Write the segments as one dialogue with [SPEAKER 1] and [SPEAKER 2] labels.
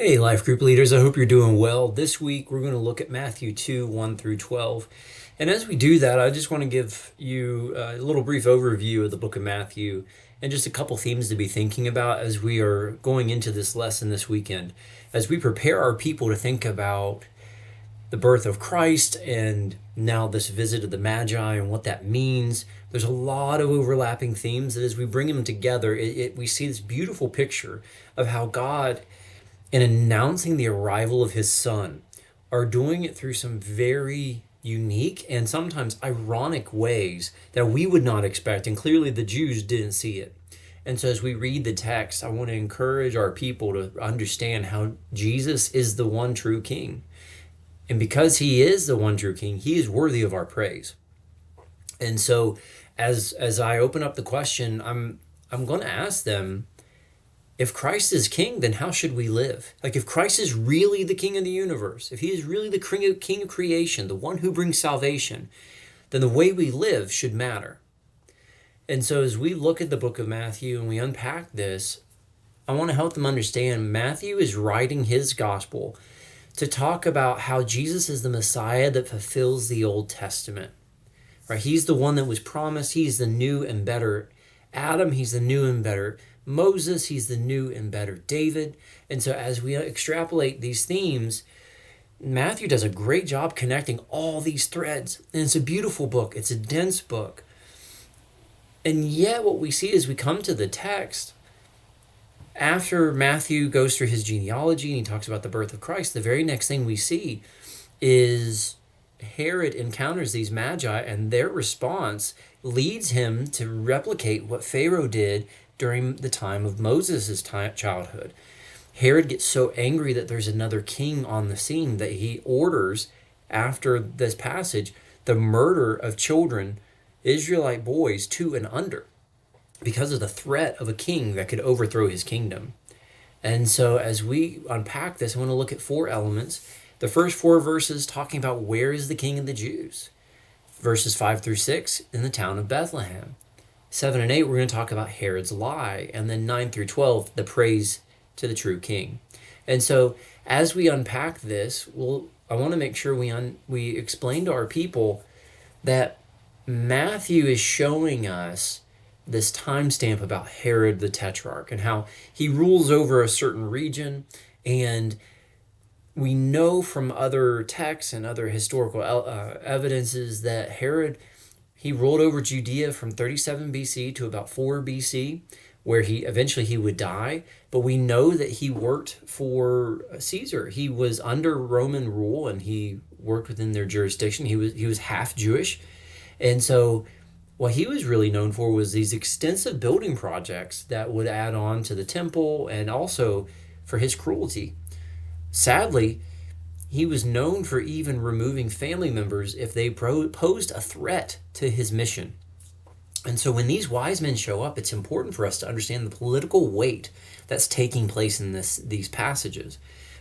[SPEAKER 1] Hey, life group leaders, I hope you're doing well. This week we're going to look at Matthew 2 1 through 12. And as we do that, I just want to give you a little brief overview of the book of Matthew and just a couple themes to be thinking about as we are going into this lesson this weekend. As we prepare our people to think about the birth of Christ and now this visit of the Magi and what that means, there's a lot of overlapping themes that as we bring them together, we see this beautiful picture of how God in announcing the arrival of his son, are doing it through some very unique and sometimes ironic ways that we would not expect. And clearly the Jews didn't see it. And so as we read the text, I want to encourage our people to understand how Jesus is the one true king. And because he is the one true king, he is worthy of our praise. And so as I open up the question, I'm going to ask them, if Christ is king, then how should we live? Like, if Christ is really the king of the universe, if he is really the king of creation, the one who brings salvation, then the way we live should matter. And so as we look at the book of Matthew and we unpack this, I want to help them understand Matthew is writing his gospel to talk about how Jesus is the Messiah that fulfills the Old Testament. Right? He's the one that was promised. He's the new and better Adam. He's the new and better Moses. He's the new and better David. And so as we extrapolate these themes, Matthew does a great job connecting all these threads. And it's a beautiful book. It's a dense book. And yet what we see as we come to the text, after Matthew goes through his genealogy and he talks about the birth of Christ, the very next thing we see is Herod encounters these magi, and their response leads him to replicate what Pharaoh did during the time of Moses' childhood. Herod gets so angry that there's another king on the scene that he orders, after this passage, the murder of children, Israelite boys 2 and under, because of the threat of a king that could overthrow his kingdom. And so as we unpack this, I want to look at 4 elements. The first 4 verses talking about where is the king of the Jews. Verses 5 through 6, in the town of Bethlehem. 7 and 8, we're going to talk about Herod's lie. And then 9 through 12, the praise to the true king. And so as we unpack this, I want to make sure we explain to our people that Matthew is showing us this timestamp about Herod the Tetrarch and how he rules over a certain region. And we know from other texts and other historical evidences that Herod, he ruled over Judea from 37 BC to about 4 BC, where he would die. But we know that he worked for Caesar. He was under Roman rule and he worked within their jurisdiction. He was half Jewish. And so what he was really known for was these extensive building projects that would add on to the temple, and also for his cruelty. Sadly, he was known for even removing family members if they posed a threat to his mission. And so when these wise men show up, it's important for us to understand the political weight that's taking place in these passages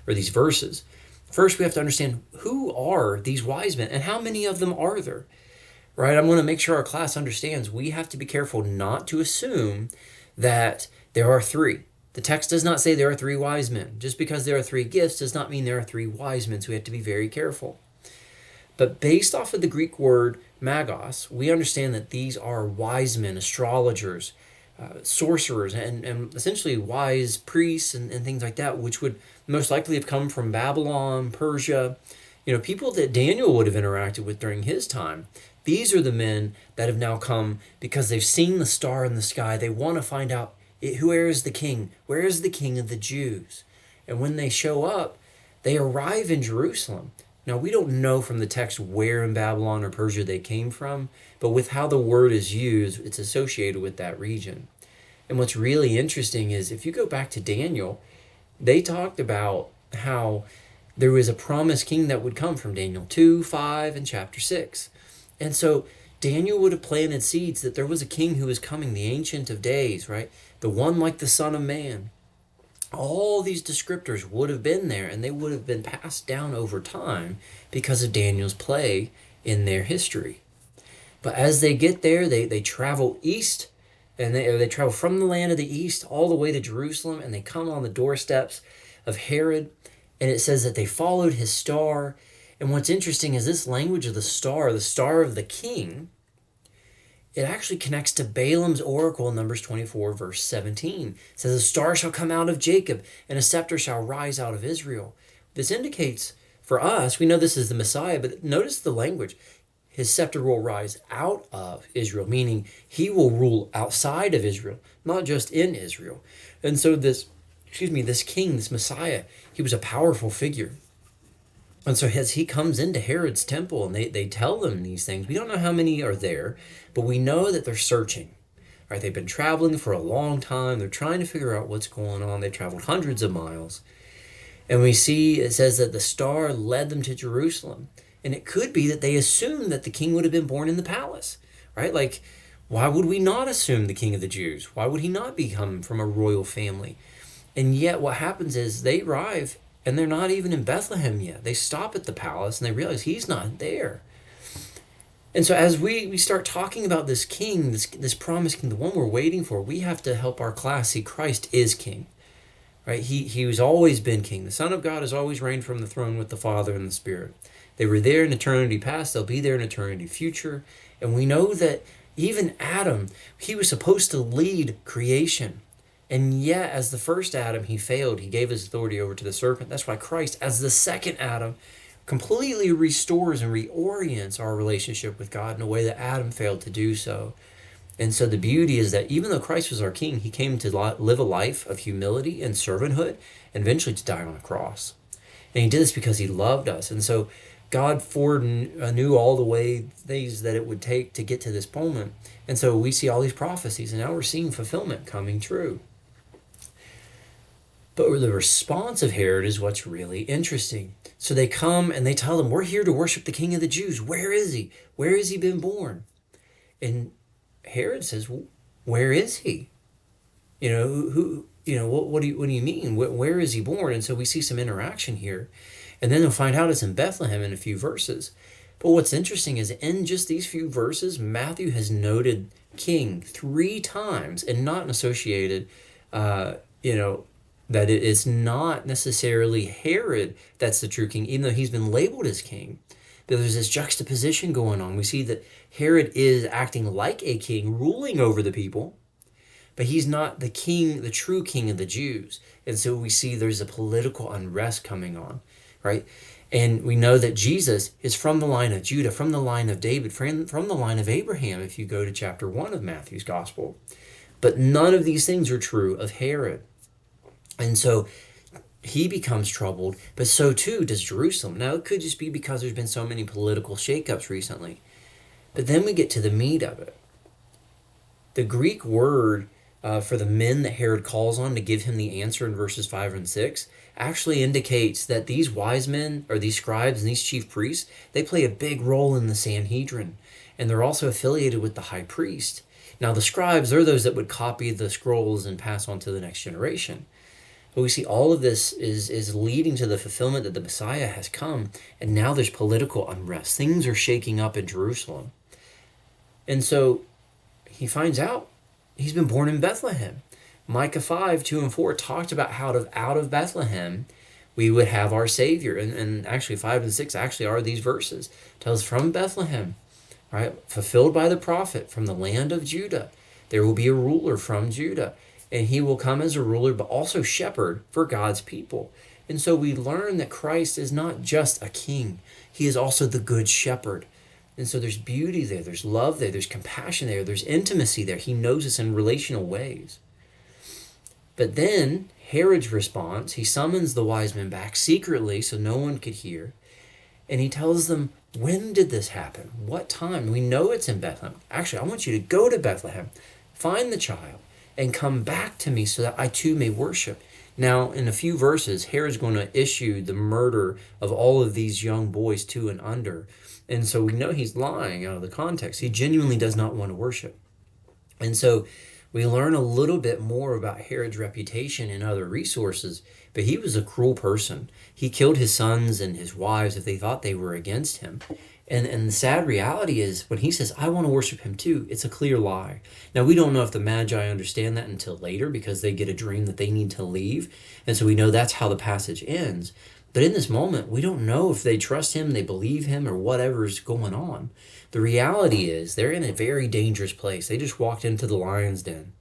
[SPEAKER 1] or these verses. First, we have to understand, who are these wise men and how many of them are there? Right? I'm going to make sure our class understands we have to be careful not to assume that there are 3. The text does not say there are 3 wise men. Just because there are 3 gifts does not mean there are 3 wise men, so we have to be very careful. But based off of the Greek word magos, we understand that these are wise men, astrologers, sorcerers, and essentially wise priests and things like that, which would most likely have come from Babylon, Persia, people that Daniel would have interacted with during his time. These are the men that have now come because they've seen the star in the sky. They want to find out, where is the king? Where is the king of the Jews? And when they show up, they arrive in Jerusalem. Now, we don't know from the text where in Babylon or Persia they came from, but with how the word is used, it's associated with that region. And what's really interesting is if you go back to Daniel, they talked about how there was a promised king that would come from Daniel 2, 5, and chapter 6. And so Daniel would have planted seeds that there was a king who was coming, the Ancient of Days, right? The one like the Son of Man. All these descriptors would have been there, and they would have been passed down over time because of Daniel's play in their history. But as they get there, they travel east, and they travel from the land of the east all the way to Jerusalem, and they come on the doorsteps of Herod, and it says that they followed his star. And what's interesting is this language of the star of the king, it actually connects to Balaam's oracle in Numbers 24, verse 17. It says, a star shall come out of Jacob, and a scepter shall rise out of Israel. This indicates, for us, we know this is the Messiah, but notice the language. His scepter will rise out of Israel, meaning he will rule outside of Israel, not just in Israel. And so this king, this Messiah, he was a powerful figure. And so as he comes into Herod's temple and they tell them these things, we don't know how many are there, but we know that they're searching. Right? They've been traveling for a long time. They're trying to figure out what's going on. They traveled hundreds of miles. And we see it says that the star led them to Jerusalem. And it could be that they assumed that the king would have been born in the palace. Right? Like, why would we not assume the king of the Jews? Why would he not be come from a royal family? And yet what happens is they arrive and they're not even in Bethlehem yet. They stop at the palace and they realize he's not there. And so as we start talking about this king, this promised king, the one we're waiting for, we have to help our class see Christ is king. Right? He has always been king. The Son of God has always reigned from the throne with the Father and the Spirit. They were there in eternity past. They'll be there in eternity future. And we know that even Adam, he was supposed to lead creation. And yet, as the first Adam, he failed. He gave his authority over to the serpent. That's why Christ, as the second Adam, completely restores and reorients our relationship with God in a way that Adam failed to do so. And so the beauty is that even though Christ was our king, he came to live a life of humility and servanthood, and eventually to die on a cross. And he did this because he loved us. And so God foreknew all the ways that it would take to get to this moment. And so we see all these prophecies, and now we're seeing fulfillment coming true. But the response of Herod is what's really interesting. So they come and they tell him, we're here to worship the King of the Jews. Where is he? Where has he been born? And Herod says, well, where is he? What do you mean? Where is he born? And so we see some interaction here. And then they'll find out it's in Bethlehem in a few verses. But what's interesting is in just these few verses, Matthew has noted king 3 times and not associated, that it is not necessarily Herod that's the true king, even though he's been labeled as king. But there's this juxtaposition going on. We see that Herod is acting like a king, ruling over the people, but he's not the king, the true king of the Jews. And so we see there's a political unrest coming on, right? And we know that Jesus is from the line of Judah, from the line of David, from the line of Abraham, if you go to chapter 1 of Matthew's gospel. But none of these things are true of Herod. And so he becomes troubled, but so too does Jerusalem. Now, it could just be because there's been so many political shakeups recently. But then we get to the meat of it. The Greek word for the men that Herod calls on to give him the answer in verses 5 and 6 actually indicates that these wise men, or these scribes and these chief priests, they play a big role in the Sanhedrin. And they're also affiliated with the high priest. Now, the scribes are those that would copy the scrolls and pass on to the next generation. But we see all of this is leading to the fulfillment that the Messiah has come, and now there's political unrest. Things are shaking up in Jerusalem. And so he finds out he's been born in Bethlehem. Micah 5, 2 and 4 talked about how out of Bethlehem we would have our Savior. And actually 5 and 6 actually are these verses. It tells from Bethlehem, right? Fulfilled by the prophet, from the land of Judah, there will be a ruler from Judah. And he will come as a ruler, but also shepherd for God's people. And so we learn that Christ is not just a king. He is also the good shepherd. And so there's beauty there. There's love there. There's compassion there. There's intimacy there. He knows us in relational ways. But then Herod's response, he summons the wise men back secretly so no one could hear. And he tells them, when did this happen? What time? We know it's in Bethlehem. Actually, I want you to go to Bethlehem, find the child, and come back to me so that I too may worship. Now, in a few verses, Herod's going to issue the murder of all of these young boys 2 and under. And so we know he's lying out of the context. He genuinely does not want to worship. And so we learn a little bit more about Herod's reputation in other resources, but he was a cruel person. He killed his sons and his wives if they thought they were against him. And the sad reality is when he says, I want to worship him too, it's a clear lie. Now, we don't know if the Magi understand that until later because they get a dream that they need to leave. And so we know that's how the passage ends. But in this moment, we don't know if they trust him, they believe him, or whatever's going on. The reality is they're in a very dangerous place. They just walked into the lion's den.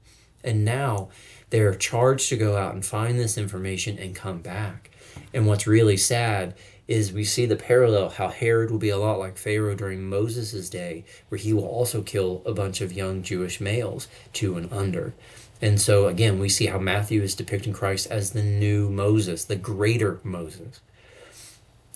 [SPEAKER 1] And now they're charged to go out and find this information and come back. And what's really sad is we see the parallel how Herod will be a lot like Pharaoh during Moses' day, where he will also kill a bunch of young Jewish males, 2 and under. And so again, we see how Matthew is depicting Christ as the new Moses, the greater Moses.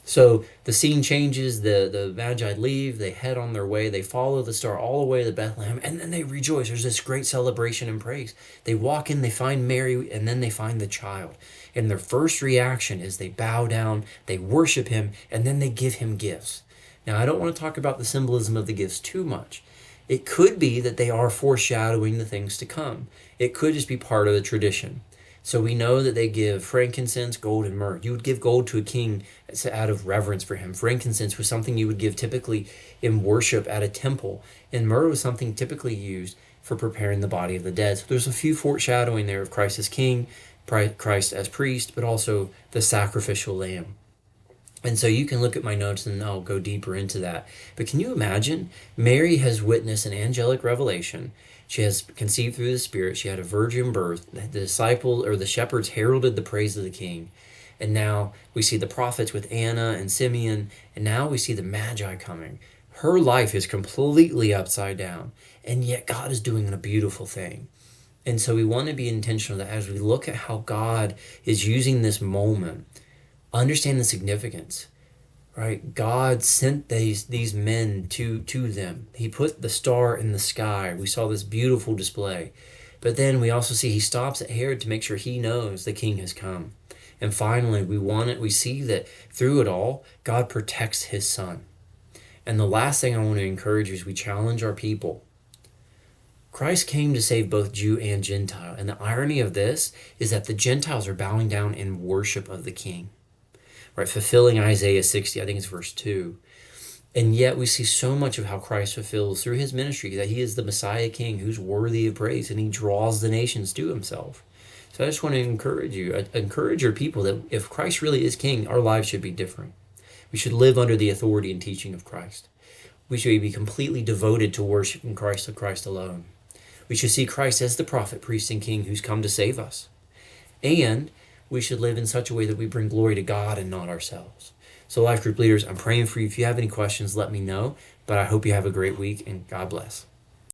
[SPEAKER 1] So the scene changes, the Magi leave, they head on their way, they follow the star all the way to Bethlehem, and then they rejoice. There's this great celebration and praise. They walk in, they find Mary, and then they find the child. And their first reaction is they bow down, they worship him, and then they give him gifts. Now, I don't want to talk about the symbolism of the gifts too much. It could be that they are foreshadowing the things to come. It could just be part of the tradition. So we know that they give frankincense, gold, and myrrh. You would give gold to a king out of reverence for him. Frankincense was something you would give typically in worship at a temple, and myrrh was something typically used for preparing the body of the dead. So there's a few foreshadowing there of Christ as king, Christ as priest, but also the sacrificial lamb. And so you can look at my notes and I'll go deeper into that. But can you imagine? Mary has witnessed an angelic revelation. She has conceived through the Spirit. She had a virgin birth. The disciples or the shepherds heralded the praise of the King. And now we see the prophets with Anna and Simeon. And now we see the Magi coming. Her life is completely upside down. And yet God is doing a beautiful thing. And so we want to be intentional that as we look at how God is using this moment, understand the significance, right? God sent these men to them. He put the star in the sky. We saw this beautiful display. But then we also see he stops at Herod to make sure he knows the king has come. And finally, we see that through it all, God protects his son. And the last thing I want to encourage you is we challenge our people. Christ came to save both Jew and Gentile. And the irony of this is that the Gentiles are bowing down in worship of the king. Right, fulfilling Isaiah 60, I think it's verse 2. And yet we see so much of how Christ fulfills through his ministry that he is the Messiah King who's worthy of praise, and he draws the nations to himself. So I just want to encourage you, encourage your people that if Christ really is King, our lives should be different. We should live under the authority and teaching of Christ. We should be completely devoted to worshiping Christ and Christ alone. We should see Christ as the prophet, priest, and king who's come to save us. And we should live in such a way that we bring glory to God and not ourselves. So life group leaders, I'm praying for you. If you have any questions, let me know. But I hope you have a great week and God bless.